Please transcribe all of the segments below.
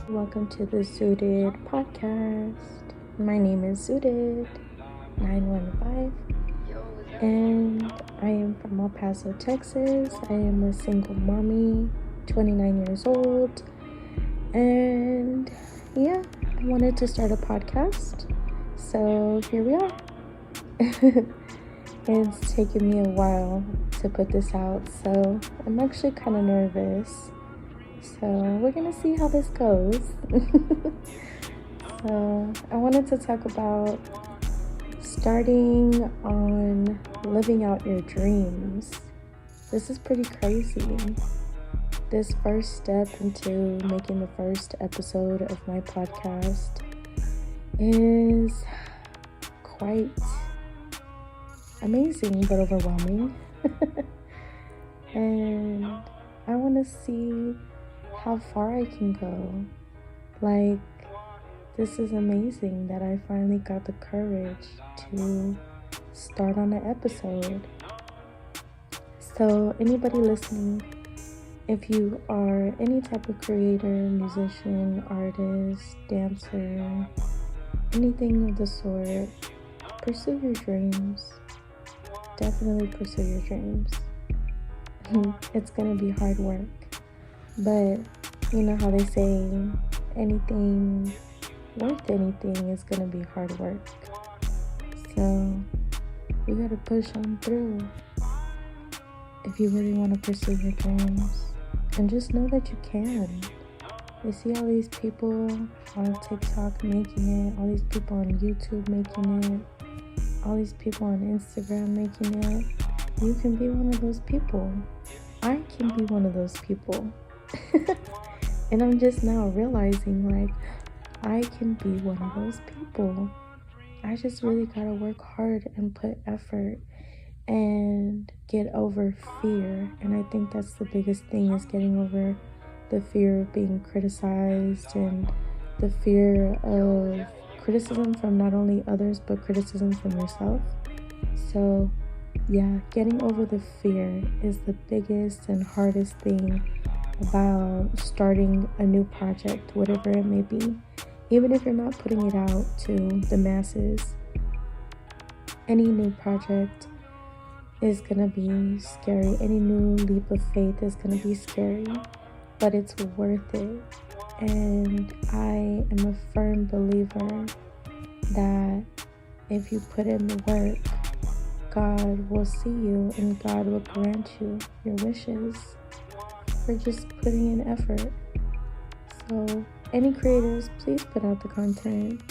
Welcome to the Zooted podcast. My name is Zooted 915 and I am from El Paso, Texas. I am a single mommy, 29 years old, and I wanted to start a podcast, so here we are. It's taken me a while to put this out, so I'm actually kind of nervous. So we're gonna see how this goes. So I wanted to talk about starting on living out your dreams. This is pretty crazy. This first step into making the first episode of my podcast is quite amazing but overwhelming. And I want to see how far I can go. Like, this is amazing that I finally got the courage to start on an episode. So anybody listening, if you are any type of creator, musician, artist, dancer, anything of the sort, pursue your dreams. Definitely pursue your dreams. It's gonna be hard work, but you know how they say anything worth anything is gonna be hard work. So you gotta push on through if you really want to pursue your dreams, and just know that you can. You see all these people on TikTok making it, all these people on YouTube making it, all these people on Instagram making it. You can be one of those people. I can be one of those people. And I'm just now realizing, like, I can be one of those people. I just really gotta work hard and put effort and get over fear. And I think that's the biggest thing, is getting over the fear of being criticized and the fear of criticism from not only others but criticism from yourself. So getting over the fear is the biggest and hardest thing about starting a new project, whatever it may be. Even if you're not putting it out to the masses, any new project is gonna be scary. Any new leap of faith is gonna be scary, but it's worth it. And I am a firm believer that if you put in the work, God will see you and God will grant you your wishes for just putting in effort. So any creators, please put out the content.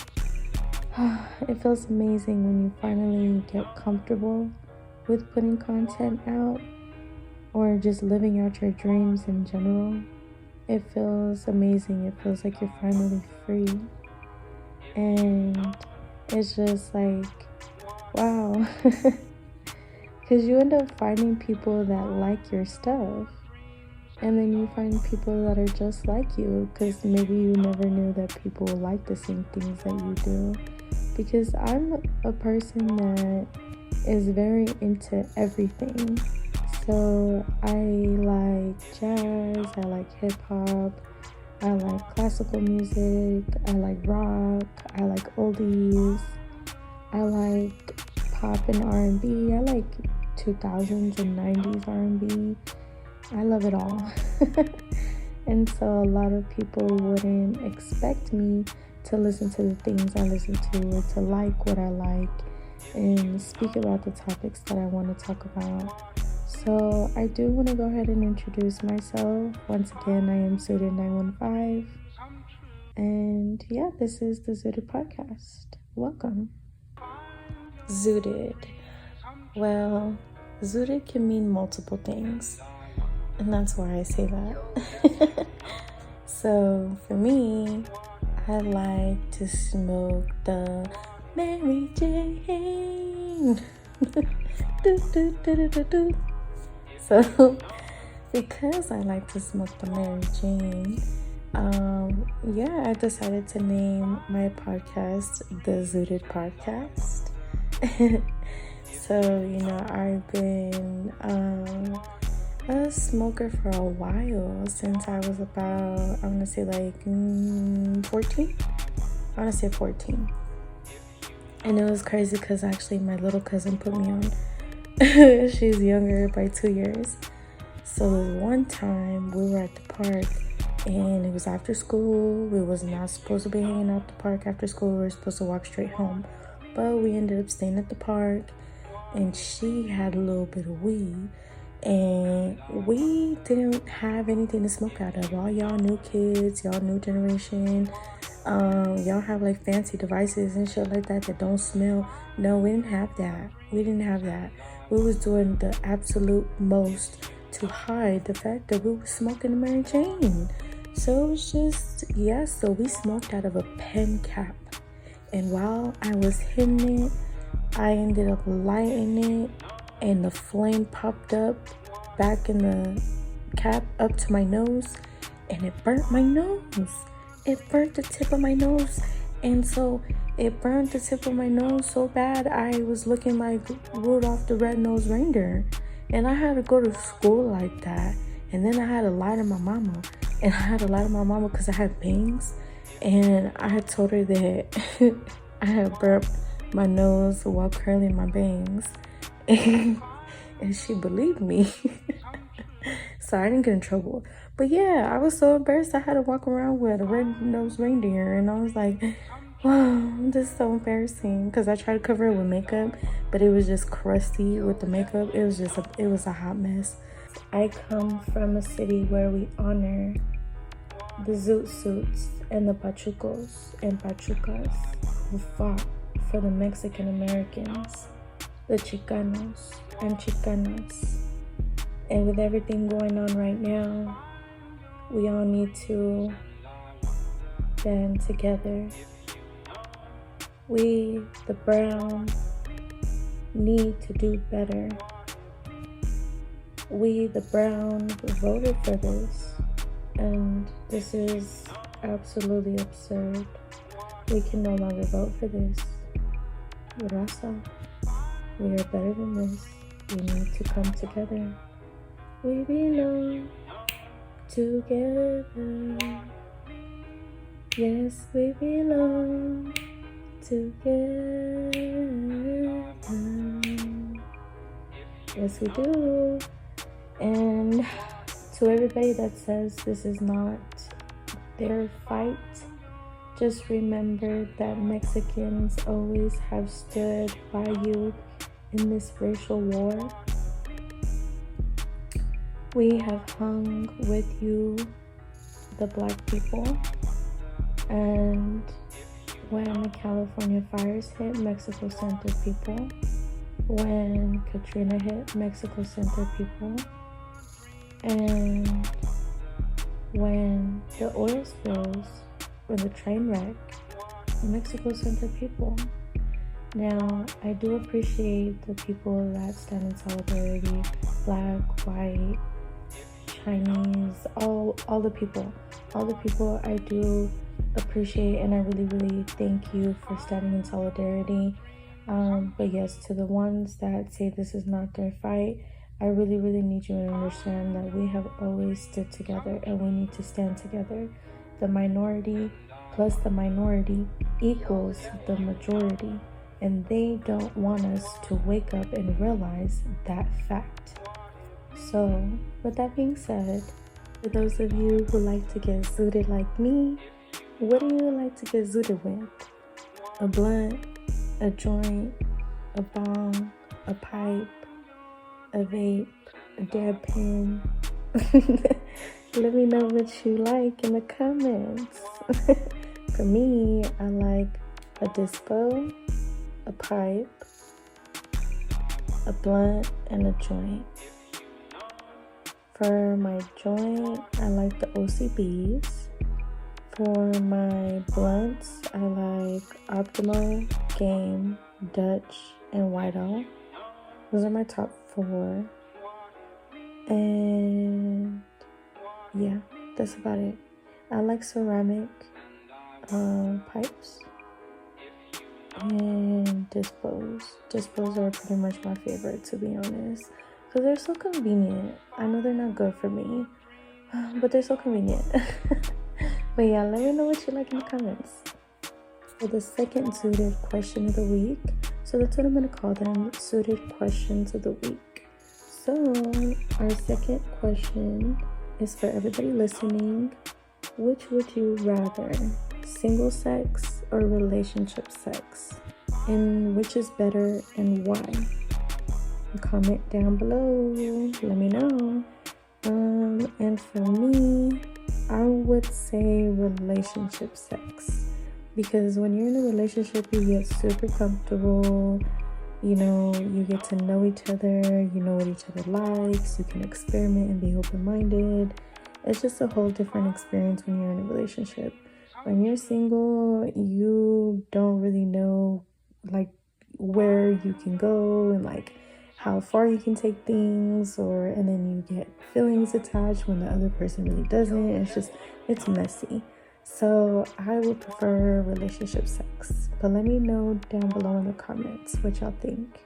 It feels amazing when you finally get comfortable with putting content out, or just living out your dreams in general. It feels amazing. It feels like you're finally free. And it's just like, wow. Because you end up finding people that like your stuff. And then you find people that are just like you, because maybe you never knew that people like the same things that you do. Because I'm a person that is very into everything. So I like jazz, I like hip hop, I like classical music, I like rock, I like oldies, I like pop and R&B, I like 2000s and 90s R&B. I love it all. And so a lot of people wouldn't expect me to listen to the things I listen to, or to like what I like, and speak about the topics that I want to talk about. So I do want to go ahead and introduce myself. Once again, I am Zooted 915. And this is the Zooted podcast. Welcome. Zooted. Well, zooted can mean multiple things. And that's why I say that. So for me, I like to smoke the Mary Jane. So because I like to smoke the Mary Jane, I decided to name my podcast the Zooted Podcast. So, I've been a smoker for a while, since I was about, I want to say like 14. I want to say 14. And it was crazy because actually my little cousin put me on. She's younger by 2 years. So one time we were at the park and it was after school. We was not supposed to be hanging out the park after school. We were supposed to walk straight home. But we ended up staying at the park and she had a little bit of weed. And we didn't have anything to smoke out of. All y'all new kids, y'all new generation, y'all have like fancy devices and shit like that that don't smell. No, we didn't have that. We was doing the absolute most to hide the fact that we were smoking the Mary Jane. So it was just, yeah, so we smoked out of a pen cap. And while I was hitting it, I ended up lighting it and the flame popped up back in the cap up to my nose and it burnt my nose. It burnt the tip of my nose. And so it burned the tip of my nose so bad I was looking like Rudolph the Red-Nosed Reindeer. And I had to go to school like that. And then I had to lie to my mama. And I had to lie to my mama because I had bangs. And I had told her that I had burnt my nose while curling my bangs. And she believed me. So I didn't get in trouble. But yeah, I was so embarrassed I had to walk around with a red-nosed reindeer. And I was like, wow, this is so embarrassing. Because I tried to cover it with makeup, but it was just crusty with the makeup. It was a hot mess. I come from a city where we honor the zoot suits and the pachucos and pachucas who fought for the Mexican Americans, the Chicanos and Chicanas. And with everything going on right now, we all need to band together. We, the brown, need to do better. We, the brown, voted for this. And this is absolutely absurd. We can no longer vote for this. Raza, we are better than this. We need to come together. We belong together. Yes, we belong together. Yes, we do. And to everybody that says this is not their fight, just remember that Mexicans always have stood by you in this racial war. We have hung with you, the Black people, and when the California fires hit, Mexico sent their people. When Katrina hit, Mexico sent their people. And when the oil spills or the train wreck, Mexico sent their people. Now, I do appreciate the people that stand in solidarity, Black, white, Chinese, all the people I do appreciate, and I really thank you for standing in solidarity. But yes, to the ones that say this is not their fight, I really need you to understand that we have always stood together and we need to stand together. The minority plus the minority equals the majority, and they don't want us to wake up and realize that fact. So, with that being said, for those of you who like to get zooted like me, what do you like to get zooted with? A blunt, a joint, a bong, a pipe, a vape, a dab pen? Let me know what you like in the comments. For me, I like a dispo, a pipe, a blunt, and a joint. For my joint, I like the OCBs. For my blunts, I like Optimo, Game, Dutch, and White Owl. Those are my top 4. And yeah, that's about it. I like ceramic pipes and dispos. Dispos are pretty much my favorite, to be honest. because they're so convenient. I know they're not good for me, but they're so convenient. But yeah, let me know what you like in the comments. For the second Zooted question of the week, so that's what I'm going to call them, Zooted questions of the week. So our second question is for everybody listening. Which would you rather, single sex or relationship sex? And which is better and why? Comment down below, let me know. And for me, I would say relationship sex, because when you're in a relationship, you get super comfortable. You know, you get to know each other, you know what each other likes, you can experiment and be open-minded. It's just a whole different experience when you're in a relationship. When you're single, you don't really know like where you can go and like how far you can take things, and then you get feelings attached when the other person really doesn't. It's messy. So I would prefer relationship sex, but let me know down below in the comments what y'all think.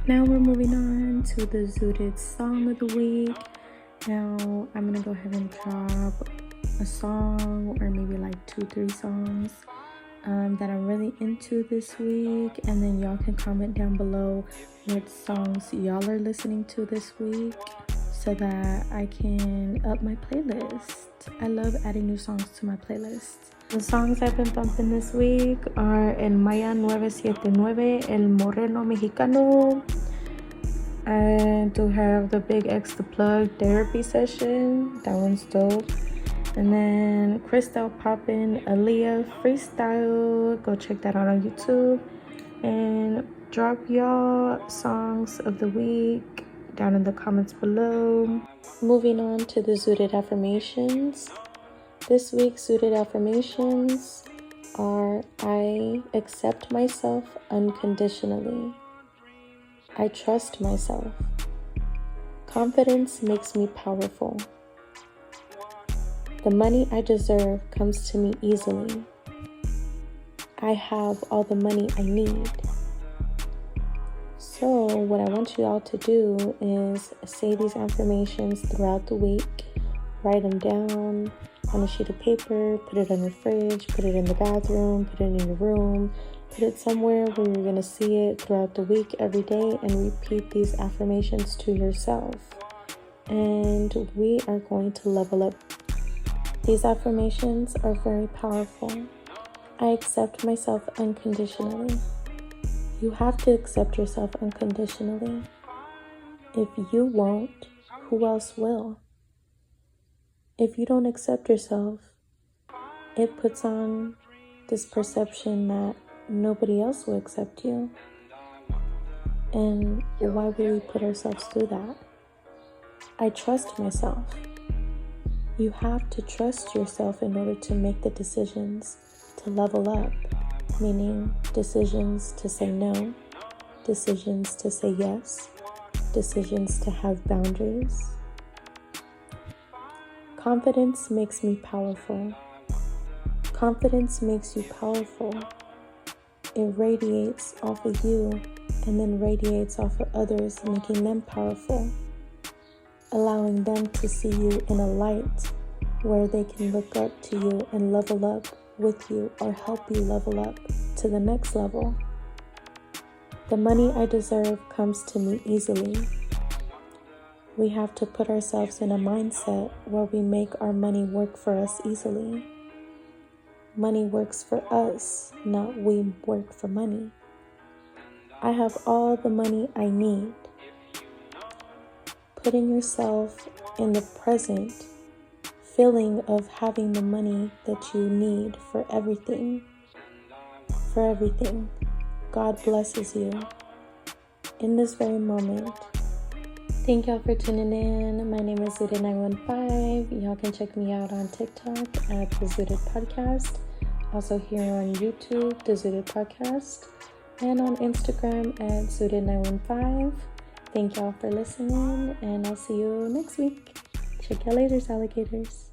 Now we're moving on to the Zooted song of the week. Now I'm gonna go ahead and drop a song, or maybe like 2-3 songs that I'm really into this week, and then y'all can comment down below what songs y'all are listening to this week, so that I can up my playlist. I love adding new songs to my playlist. The songs I've been bumping this week are El Maya 979, El Moreno Mexicano. I do have the Big X the Plug therapy session. That one's dope. And then Crystal Poppin' Aaliyah Freestyle. Go check that out on YouTube. And drop y'all songs of the week down in the comments below. Moving on to the Zooted affirmations. This week's Zooted affirmations are: I accept myself unconditionally. I trust myself. Confidence makes me powerful. The money I deserve comes to me easily. I have all the money I need. So what I want you all to do is say these affirmations throughout the week. Write them down on a sheet of paper, put it on your fridge, put it in the bathroom, put it in your room, put it somewhere where you're going to see it throughout the week every day, and repeat these affirmations to yourself. And we are going to level up. These affirmations are very powerful. I accept myself unconditionally. You have to accept yourself unconditionally. If you won't, who else will? If you don't accept yourself, it puts on this perception that nobody else will accept you. And why would we put ourselves through that? I trust myself. You have to trust yourself in order to make the decisions to level up, meaning decisions to say no, decisions to say yes, decisions to have boundaries. Confidence makes me powerful. Confidence makes you powerful. It radiates off of you and then radiates off of others, making them powerful, allowing them to see you in a light where they can look up to you and level up with you, or help you level up to the next level. The money I deserve comes to me easily. We have to put ourselves in a mindset where we make our money work for us easily. Money works for us, not we work for money. I have all the money I need. Putting yourself in the present feeling of having the money that you need for everything. For everything. God blesses you in this very moment. Thank y'all for tuning in. My name is Zooted915. Y'all can check me out on TikTok at the Zooted Podcast. Also here on YouTube, the Zooted Podcast. And on Instagram at Zooted915. Thank y'all for listening, and I'll see you next week. Check y'all later, alligators.